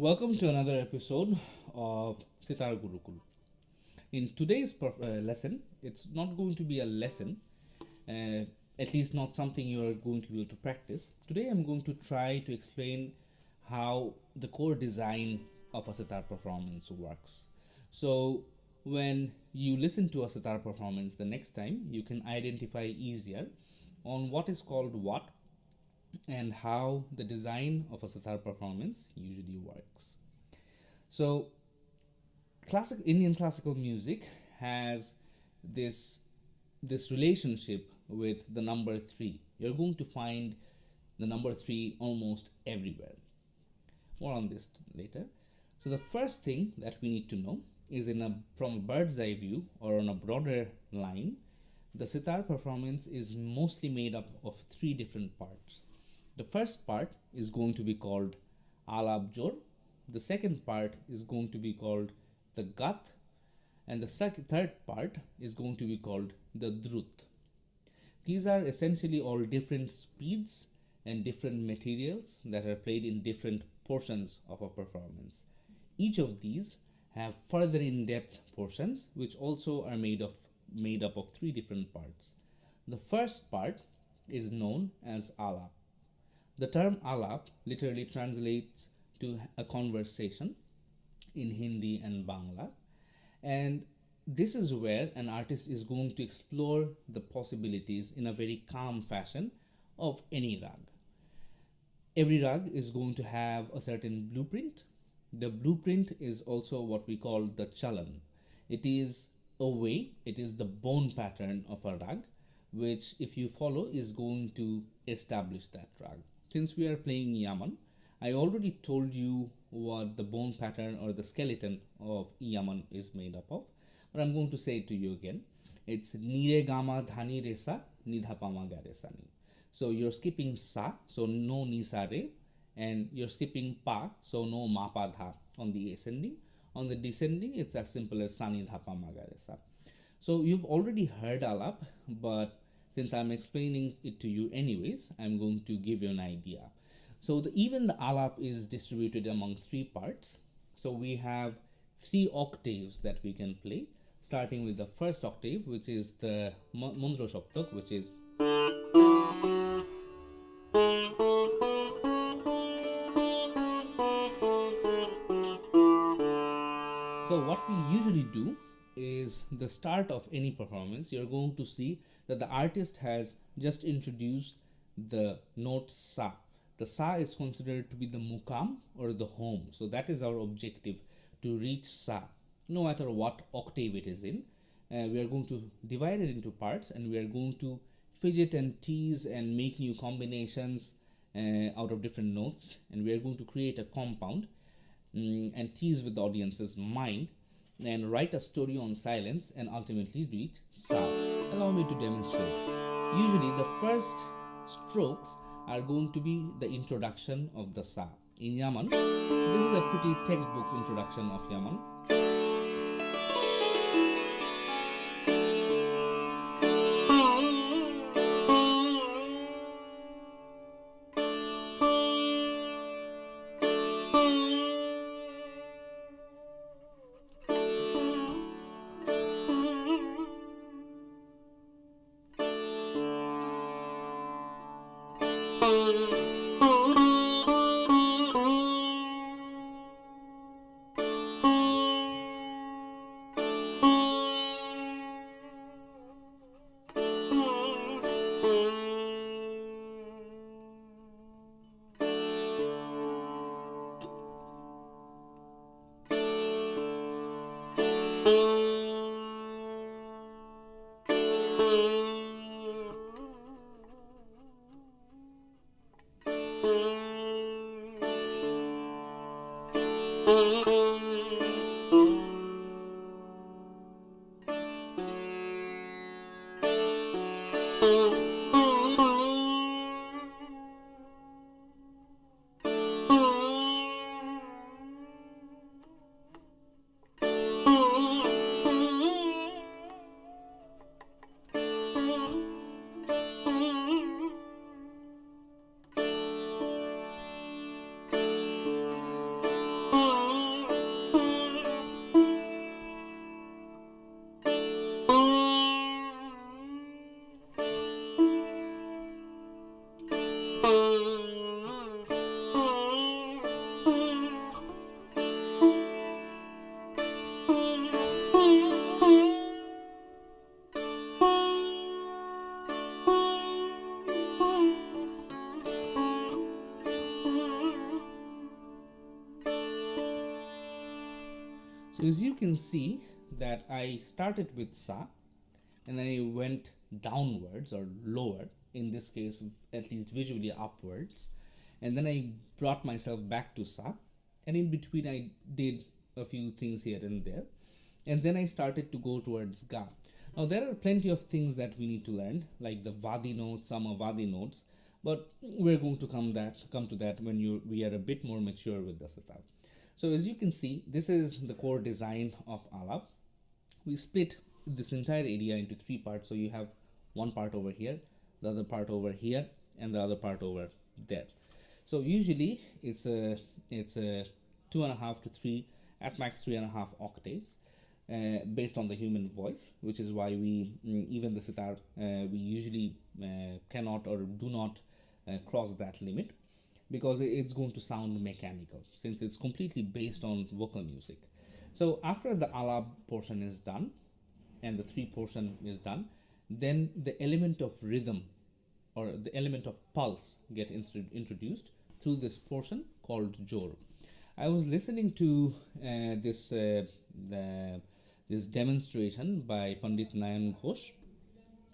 Welcome to another episode of Sitar Gurukul. In today's lesson, it's not going to be a lesson, uh, at least not something you are going to be able to practice. Today, I'm going to try to explain how the core design of a sitar performance works. So, when you listen to a sitar performance the next time, you can identify easier on what is called what and how the design of a sitar performance usually works. So, Indian classical music has this this relationship with the number 3. You're going to find the number 3 almost everywhere. More on this later. So the first thing that we need to know is from a bird's eye view or on a broader line, the sitar performance is mostly made up of 3 different parts. The first part is going to be called alab jor. The second part is going to be called the gat, and the third part is going to be called the drut. These are essentially all different speeds and different materials that are played in different portions of a performance. Each of these have further in-depth portions which also are made up of 3 different parts. The first part is known as alap. The term alap literally translates to a conversation in Hindi and Bangla, and this is where an artist is going to explore the possibilities in a very calm fashion of any rag. Every rag is going to have a certain blueprint. The blueprint is also what we call the chalan. It is the bone pattern of a rag, which if you follow is going to establish that rag. Since we are playing Yaman, I already told you what the bone pattern or the skeleton of Yaman is made up of, but I'm going to say it to you again. It's Nire Gama Dhani Resa Nidhapama Garesani. So you're skipping Sa, so no Ni Sa Re, and you're skipping Pa, so no Ma Pa Dha on the ascending. On the descending, it's as simple as Sa Nidhapama Garesa. So you've already heard Alap, but since I'm explaining it to you anyways, I'm going to give you an idea. So even the alap is distributed among 3 parts. So we have 3 octaves that we can play, starting with the first octave, which is the Mundro Shoptok, which is. So what we usually do is the start of any performance, you're going to see that the artist has just introduced the note Sa. The Sa is considered to be the mukam or the home. So that is our objective, to reach Sa, no matter what octave it is in. We are going to divide it into parts, and we are going to fidget and tease and make new combinations out of different notes, and we are going to create a compound and tease with the audience's mind and write a story on silence and ultimately reach Sa. Allow me to demonstrate. Usually the first strokes are going to be the introduction of the Sa. In Yaman, this is a pretty textbook introduction of Yaman. So as you can see that I started with sa, and then I went downwards or lower, in this case at least visually upwards, and then I brought myself back to sa, and in between I did a few things here and there, and then I started to go towards ga. Now there are plenty of things that we need to learn, like the vadi notes, samavadi notes, but we're going to come to that when we are a bit more mature with the sitar. So as you can see, this is the core design of alap. We split this entire area into three parts. So you have one part over here, the other part over here, and the other part over there. So usually it's a 2.5 to 3, at max 3.5 octaves, based on the human voice, which is why we even the sitar we usually cannot or do not cross that limit, because it's going to sound mechanical since it's completely based on vocal music. So after the alap portion is done and the three portion is done, then the element of rhythm or the element of pulse get introduced through this portion called jor. I was listening to this demonstration by Pandit Nayan Ghosh,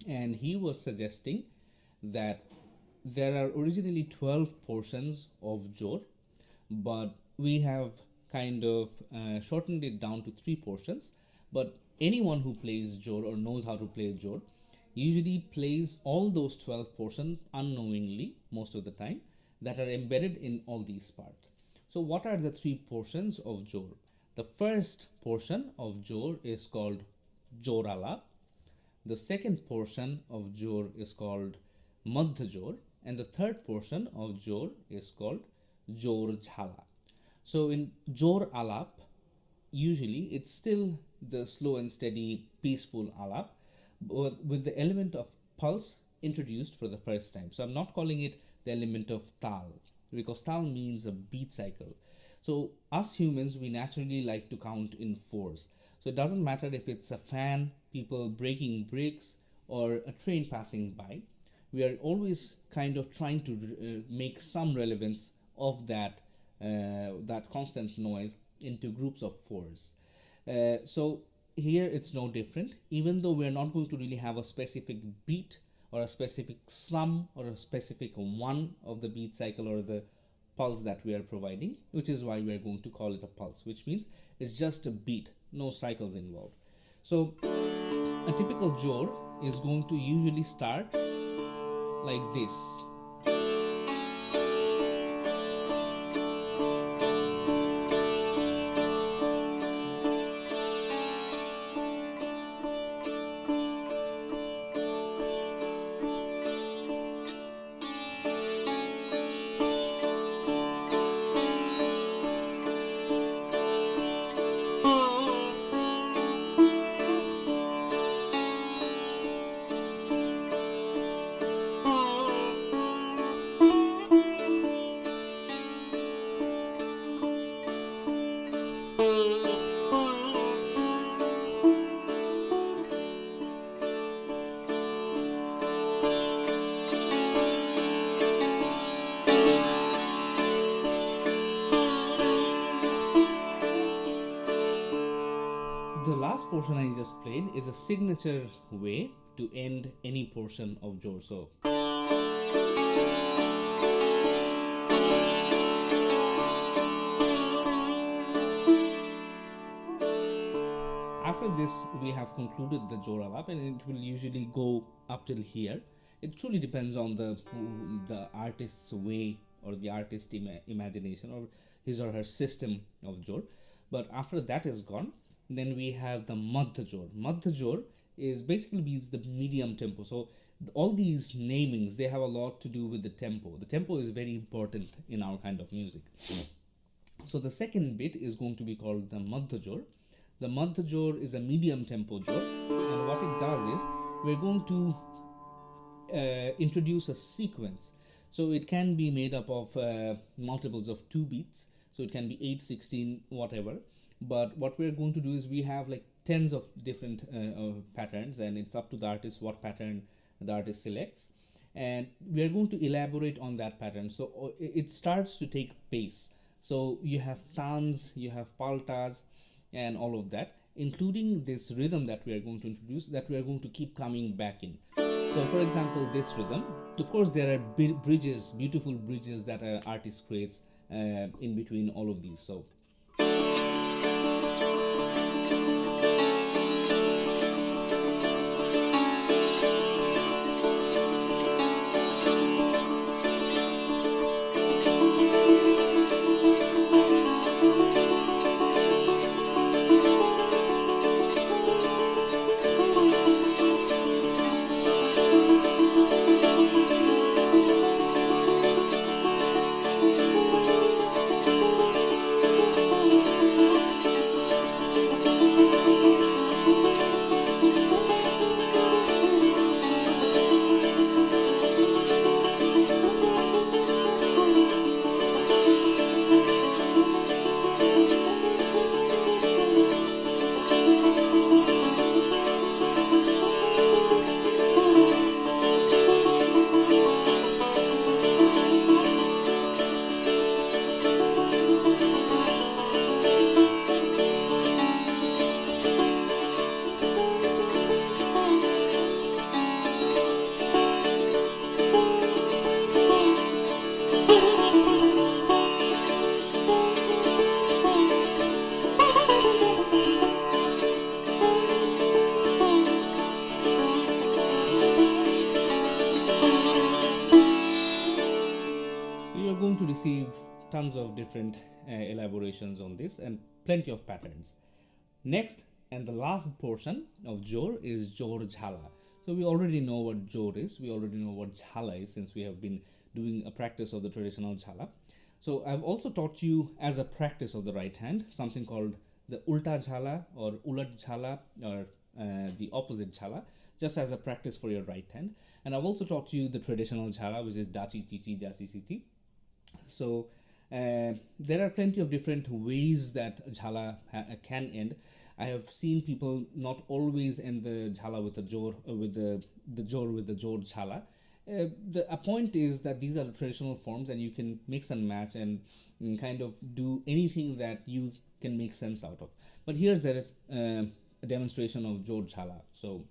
and he was suggesting that there are originally 12 portions of jor, but we have kind of shortened it down to 3 portions. But anyone who plays jor or knows how to play jor usually plays all those 12 portions unknowingly most of the time, that are embedded in all these parts. So what are the 3 portions of jor? The first portion of jor is called jor alap. The second portion of jor is called madh jor, and the third portion of jor is called jor jhala. So in jor alap, usually it's still the slow and steady, peaceful alap, but with the element of pulse introduced for the first time. So I'm not calling it the element of tal, because tal means a beat cycle. So us humans, we naturally like to count in 4s. So it doesn't matter if it's a fan, people breaking bricks, or a train passing by. We are always kind of trying to make some relevance of that constant noise into groups of 4s. So here it's no different. Even though we're not going to really have a specific beat or a specific sum or a specific one of the beat cycle or the pulse that we are providing, which is why we are going to call it a pulse, which means it's just a beat, no cycles involved. So a typical jor is going to usually start like this. The last portion I just played is a signature way to end any portion of jor. So after this, we have concluded the jor alap, and it will usually go up till here. It truly depends on the artist's way or the artist's imagination or his or her system of jor. But after that is gone, then we have the madh jor. Madh jor is basically means the medium tempo. So all these namings, they have a lot to do with the tempo. The tempo is very important in our kind of music. So the second bit is going to be called the madh jor. The madh jor is a medium tempo jor, and what it does is we're going to introduce a sequence. So it can be made up of multiples of 2 beats. So it can be 8, 16, whatever. But what we're going to do is we have like tens of different patterns, and it's up to the artist what pattern the artist selects, and we are going to elaborate on that pattern. So it starts to take pace. So you have tans, you have paltas, and all of that, including this rhythm that we are going to introduce, that we are going to keep coming back in. So for example, this rhythm, of course there are bridges, beautiful bridges that an artist creates in between all of these. So you're going to receive tons of different elaborations on this and plenty of patterns. Next and the last portion of Jor is Jor Jhala. So we already know what Jor is, we already know what Jhala is, since we have been doing a practice of the traditional Jhala. So I've also taught you, as a practice of the right hand, something called the Ulta Jhala or Ulat Jhala, or the opposite Jhala, just as a practice for your right hand. And I've also taught you the traditional Jhala, which is Dachi Chichi Jasi Siti. So there are plenty of different ways that jhala can end. I have seen people not always end the jhala with the jor, with the jor with the jor jhala. The point is that these are the traditional forms, and you can mix and match and kind of do anything that you can make sense out of. But here's a demonstration of jor jhala. So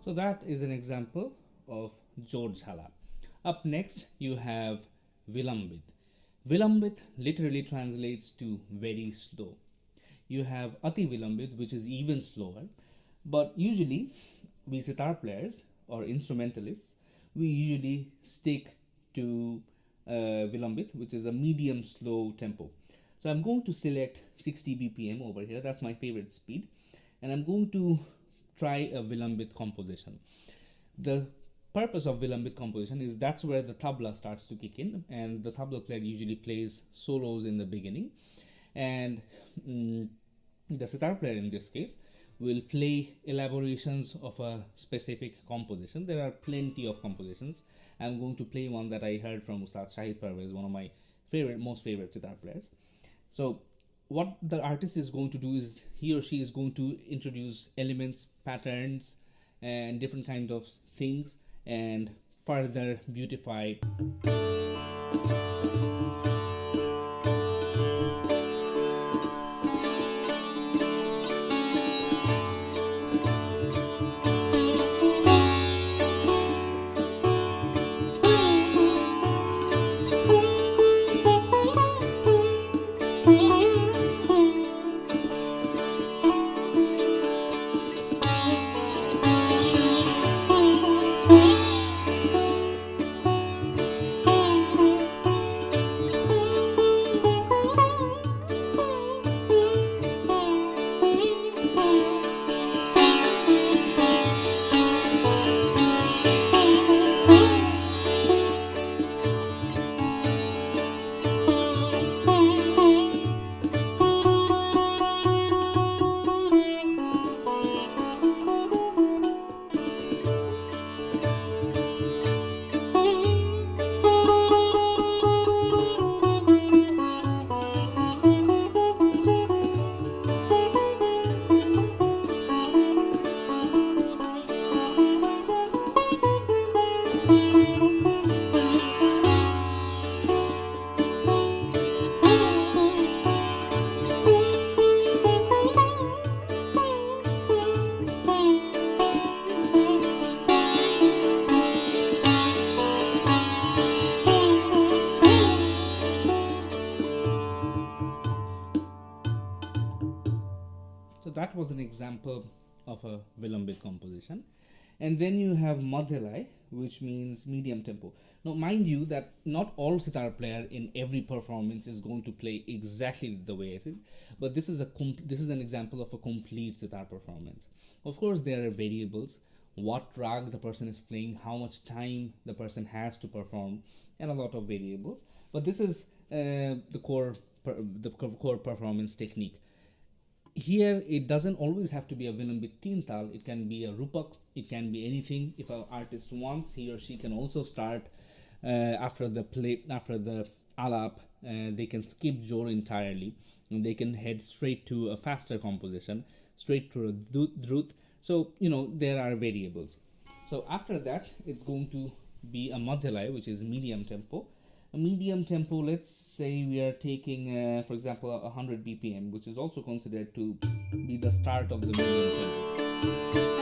So that is an example of Jor Jhala. Up next, you have Vilambit. Vilambit literally translates to very slow. You have Ati Vilambit, which is even slower. But usually, we sitar players or instrumentalists, we usually stick to Vilambit, which is a medium slow tempo. So I'm going to select 60 BPM over here. That's my favorite speed. And I'm going to try a Vilambit composition. The purpose of Vilambit composition is that's where the tabla starts to kick in, and the tabla player usually plays solos in the beginning, and the sitar player in this case will play elaborations of a specific composition. There are plenty of compositions. I'm going to play one that I heard from Ustad Shahid Parvez, one of my most favorite sitar players. So what the artist is going to do is he or she is going to introduce elements, patterns, and different kind of things, and further beautify. So that was an example of a Vilambit composition. And then you have Madhyalai, which means medium tempo. Now, mind you that not all sitar player in every performance is going to play exactly the way I said, but this is an example of a complete sitar performance. Of course, there are variables: what rag the person is playing, how much time the person has to perform, and a lot of variables. But this is the core performance technique. Here it doesn't always have to be a Vilambit teen tal. It can be a rupak, it can be anything. If an artist wants, he or she can also start after the alap. They can skip jor entirely, and they can head straight to a faster composition, straight to a drut. So there are variables. So after that, it's going to be a Madhyalai, which is medium tempo. A medium tempo, let's say we are taking, for example, 100 BPM, which is also considered to be the start of the medium tempo.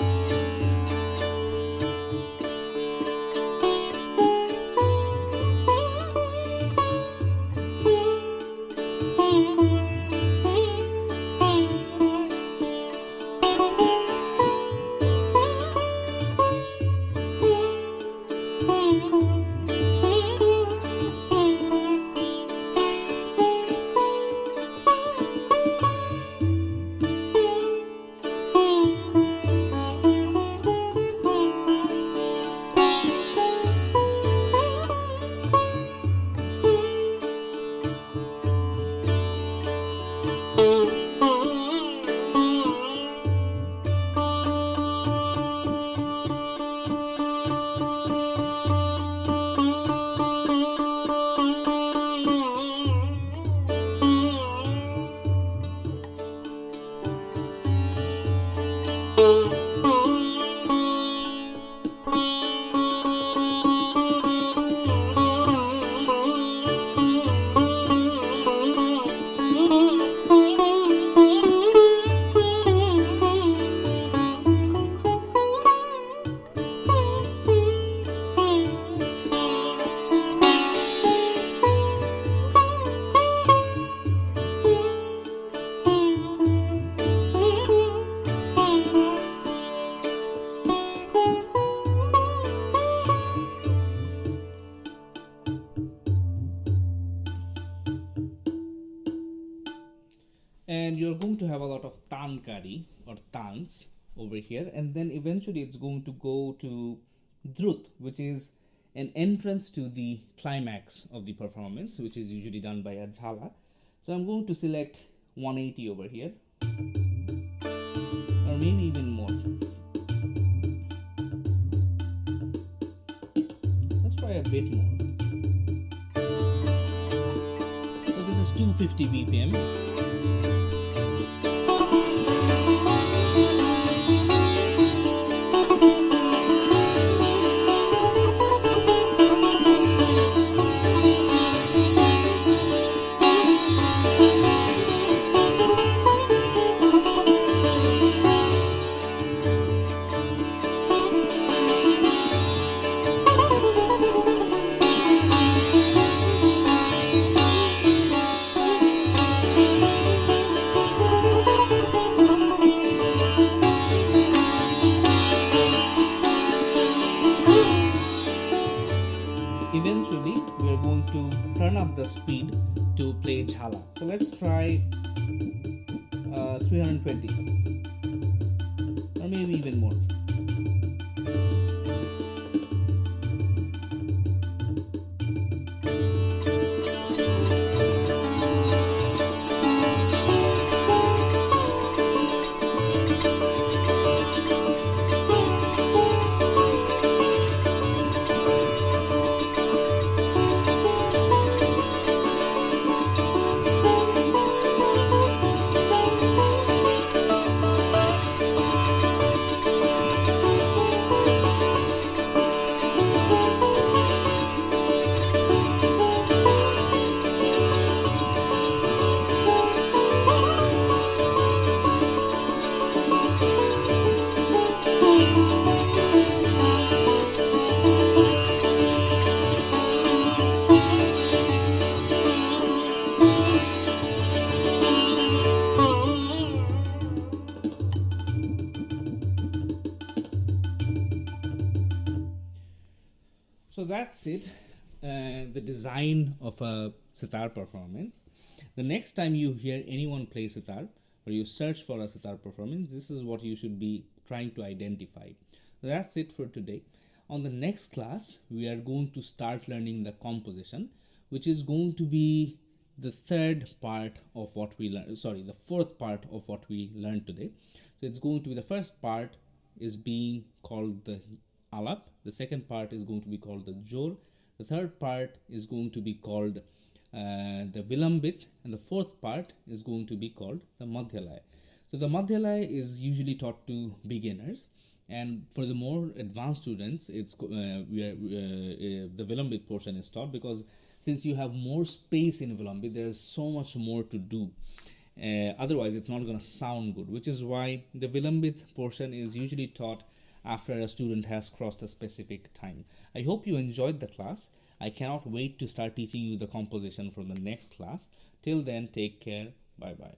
and you're going to have a lot of tankari or tans over here, and then eventually it's going to go to drut, which is an entrance to the climax of the performance, which is usually done by a jhala. So I'm going to select 180 over here, or maybe even more. Let's try a bit more. So this is 250 BPM. Eventually, we are going to turn up the speed to play jhala. So let's try 320 or maybe even more. So that's it, the design of a sitar performance. The next time you hear anyone play sitar or you search for a sitar performance, this is what you should be trying to identify. So that's it for today. On the next class, we are going to start learning the composition, which is going to be the third part of what we learned, the fourth part of what we learned today. So it's going to be, the first part is being called the alap, the second part is going to be called the jor, the third part is going to be called the vilambit, and the fourth part is going to be called the madhyalaya. So the madhyalaya is usually taught to beginners, and for the more advanced students, it's the vilambit portion is taught, because since you have more space in vilambit, there's so much more to do. Otherwise, it's not going to sound good, which is why the vilambit portion is usually taught after a student has crossed a specific time. I hope you enjoyed the class. I cannot wait to start teaching you the composition from the next class. Till then, take care. Bye bye.